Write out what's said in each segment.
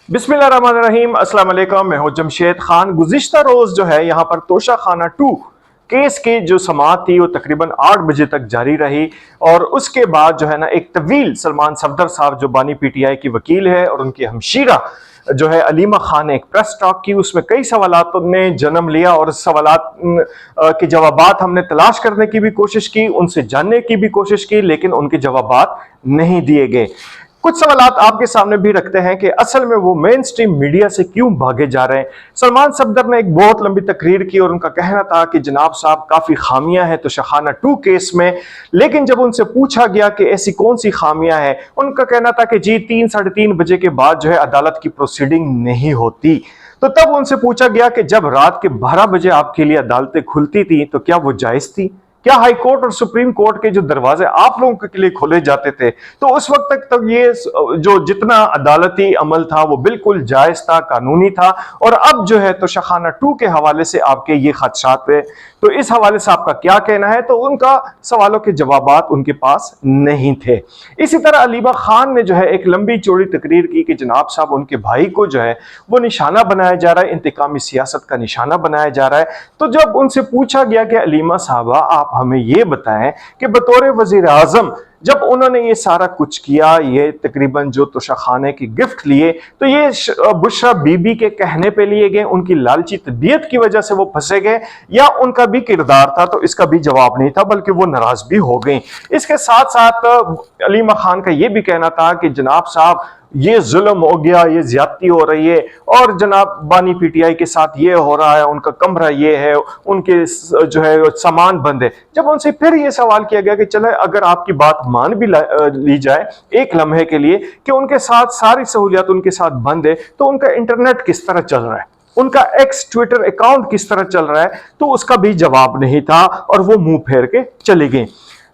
बिस्मिल्लाहिर्रहमानिर्रहीम, अस्सलाम वालेकुम। मैं हूं जमशेद खान। गुज़िश्ता रोज़ जो है यहाँ पर तोशाखाना 2 केस की जो समाअत थी वो तकरीबन 8 बजे तक जारी रही और उसके बाद जो है ना एक तवील सलमान सफदर साहब जो बानी पीटीआई की वकील है और उनकी हमशीरा जो है अलीमा खान ने एक प्रेस टॉक की। उसमें कई सवालात ने जन्म लिया और सवालात के जवाबात हमने तलाश करने की भी कोशिश की, उनसे जानने की भी कोशिश की, लेकिन उनके जवाबात नहीं दिए गए। कुछ सवालात आपके सामने भी रखते हैं कि असल में वो मेन स्ट्रीम मीडिया से क्यों भागे जा रहे हैं। सलमान सफदर ने एक बहुत लंबी तकरीर की और उनका कहना था कि जनाब साहब काफी खामियां हैं तोशाखाना 2 केस में, लेकिन जब उनसे पूछा गया कि ऐसी कौन सी खामियां हैं, उनका कहना था कि जी 3 साढ़े 3 बजे के बाद जो है अदालत की प्रोसीडिंग नहीं होती। तो तब उनसे पूछा गया कि जब रात के 12 बजे आपके लिए अदालतें खुलती थी तो क्या वो जायज थी? क्या हाई कोर्ट और सुप्रीम कोर्ट के जो दरवाजे आप लोगों के लिए खोले जाते थे तो उस वक्त तक ये जो जितना अदालती अमल था वो बिल्कुल जायज था, कानूनी था, और अब जो है तोशाखाना 2 के हवाले से आपके ये खदशात है, तो इस हवाले से आपका क्या कहना है? तो उनका सवालों के जवाबात उनके पास नहीं थे। इसी तरह अलीमा खान ने जो है एक लंबी चौड़ी तकरीर की कि जनाब साहब उनके भाई को जो है वो निशाना बनाया जा रहा है, इंतकामी सियासत का निशाना बनाया जा रहा है। तो जब उनसे पूछा गया कि अलीमा साहबा आप हमें ये बताएं कि बतौर वजीर आजम जब उन्होंने ये सारा कुछ किया, ये तकरीबन जो तोशाखाने की गिफ्ट लिए, तो ये बुशरा बीबी के कहने पे लिए गए, उनकी लालची तबीयत की वजह से वो फंसे गए, या उनका भी किरदार था? तो इसका भी जवाब नहीं था, बल्कि वो नाराज भी हो गई। इसके साथ साथ अलीमा खान का ये भी कहना था कि जनाब साहब ये जुल्म हो गया, ये ज्यादती हो रही है, और जनाब बानी पीटीआई के साथ ये हो रहा है, उनका कमरा ये है, उनके जो है सामान बंद है। जब उनसे फिर ये सवाल किया गया कि चले अगर आपकी बात मान भी ली जाए एक लम्हे के लिए कि उनके साथ सारी सहूलियात उनके साथ बंद है, तो उनका इंटरनेट किस तरह चल रहा है, उनका एक्स ट्विटर अकाउंट किस तरह चल रहा है? तो उसका भी जवाब नहीं था और वो मुंह फेर के चली गई।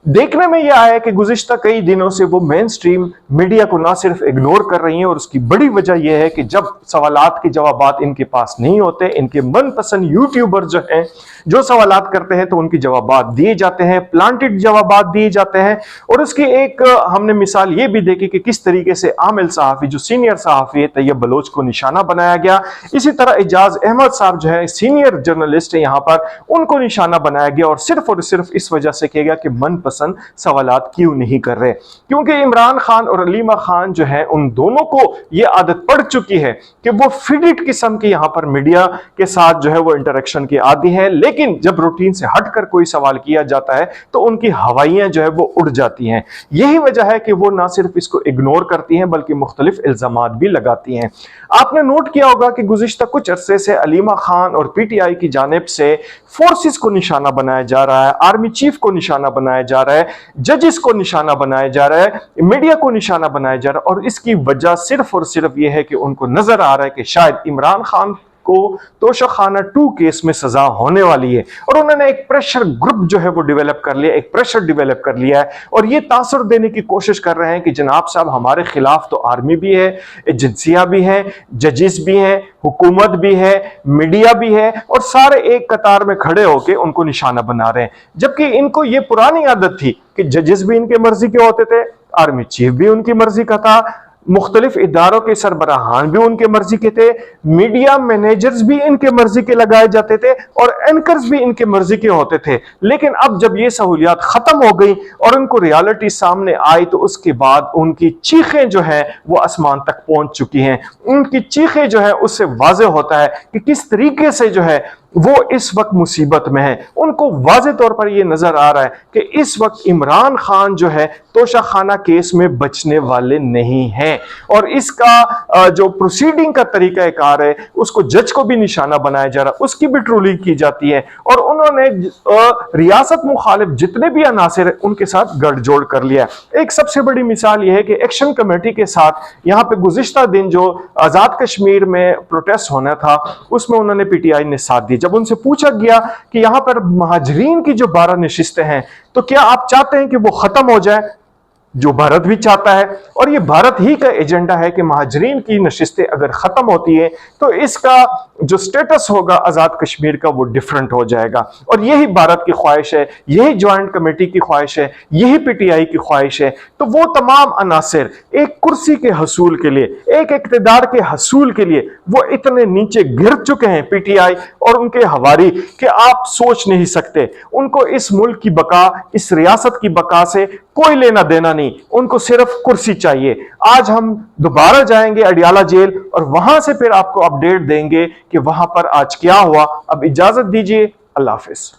देखने में यह आया कि गुज़िश्ता कई दिनों से वो मेन स्ट्रीम मीडिया को ना सिर्फ इग्नोर कर रही हैं, और उसकी बड़ी वजह यह है कि जब सवालात के जवाबात इनके पास नहीं होते, इनके मनपसंद यूट्यूबर जो हैं जो सवालात करते हैं तो उनकी जवाबात दिए जाते हैं, प्लांटेड जवाबात दिए जाते हैं। और उसकी एक हमने मिसाल ये भी देखी कि किस तरीके से आमिल सहाफ़ी जो सीनियर सहाफ़ी है तैयब बलोच को निशाना बनाया गया। इसी तरह एजाज अहमद साहब जो है सीनियर जर्नलिस्ट है यहाँ पर, उनको निशाना बनाया गया, और सिर्फ इस वजह से किया गया कि मनपसंद सवालात क्यों नहीं कर रहे, क्योंकि इमरान खान और अलीमा खान जो है उन दोनों को यह आदत पड़ चुकी है कि वो फीडिट किस्म की यहाँ पर मीडिया के साथ जो है वो इंटरेक्शन के आदी हैं, लेकिन जब रूटीन से हटकर कोई सवाल किया जाता है तो उनकी हवाइयां जो है वो उड़ जाती हैं। यही वजह है कि वो ना सिर्फ इसको इग्नोर करती हैं बल्कि मुख्तलिफ इल्जामात भी लगाती हैं। आपने नोट किया होगा कि गुज़िश्ता कुछ अरसे से अलीमा खान और पीटीआई की जानिब से फोर्सेस को निशाना बनाया जा रहा है, आर्मी चीफ को निशाना बनाया जा रहा है, जजेस को निशाना बनाया जा रहा है, मीडिया को निशाना बनाया जा रहा है, और इसकी वजह सिर्फ और सिर्फ यह है कि उनको नजर आ रहा है कि शायद इमरान खान को तोशाखाना 2 केस में सजा होने वाली है, और उन्होंने एक प्रेशर ग्रुप जो है वो डेवलप कर लिया, एक प्रेशर डेवलप कर लिया है, और ये तासुर देने की कोशिश कर रहे हैं कि जनाब साहब हमारे खिलाफ तो आर्मी भी है, एजेंसियां भी हैं, जजेस भी हैं, हुकूमत भी है, मीडिया भी है, और सारे एक कतार में खड़े होकर उनको निशाना बना रहे हैं। जबकि इनको ये पुरानी आदत थी कि जजेस भी इनके मर्जी के होते थे, आर्मी चीफ भी उनकी मर्जी का था, मुख्तलिफ इदारों के सरबराहान भी उनके मर्जी के थे, मीडिया मैनेजर्स भी इनके मर्जी के लगाए जाते थे, और एंकर्स भी इनके मर्जी के होते थे। लेकिन अब जब ये सहूलियात खत्म हो गई और उनको रियलिटी सामने आई तो उसके बाद उनकी चीखें जो है वो आसमान तक पहुंच चुकी हैं। उनकी चीखें जो है उससे वाज़ेह होता है कि किस तरीके से जो है वो इस वक्त मुसीबत में है। उनको वाज़े तौर पर यह नजर आ रहा है कि इस वक्त इमरान खान जो है तोशाखाना केस में बचने वाले नहीं हैं, और इसका जो प्रोसीडिंग का तरीका कार है उसको जज को भी निशाना बनाया जा रहा है, उसकी भी ट्रोलिंग की जाती है, और उन्होंने रियासत मुखालिफ जितने भी अनासिर है उनके साथ गठजोड़ कर लिया। एक सबसे बड़ी मिसाल यह है कि एक्शन कमेटी के साथ यहाँ पे गुज़िश्ता दिन जो आजाद कश्मीर में प्रोटेस्ट होना था उसमें उन्होंने पीटीआई ने साथ दिया। जब उनसे पूछा गया कि यहां पर महाजरीन की जो 12 नशिस्तें हैं तो क्या आप चाहते हैं कि वो खत्म हो जाए, जो भारत भी चाहता है, और ये भारत ही का एजेंडा है कि महाजरीन की नशिस्तें अगर ख़त्म होती है तो इसका जो स्टेटस होगा आज़ाद कश्मीर का वो डिफरेंट हो जाएगा। और यही भारत की ख्वाहिश है, यही ज्वाइंट कमेटी की ख्वाहिश है, यही पीटीआई की ख्वाहिश है। तो वो तमाम अनासिर एक कुर्सी के हसूल के लिए, एक इक़्तिदार के हसूल के लिए वो इतने नीचे गिर चुके हैं पीटीआई और उनके हवारी कि आप सोच नहीं सकते। उनको इस मुल्क की बका, इस रियासत की बका से कोई लेना देना नहीं, उनको सिर्फ कुर्सी चाहिए। आज हम दोबारा जाएंगे अडियाला जेल और वहां से फिर आपको अपडेट देंगे कि वहां पर आज क्या हुआ। अब इजाजत दीजिए, अल्लाह हाफिज।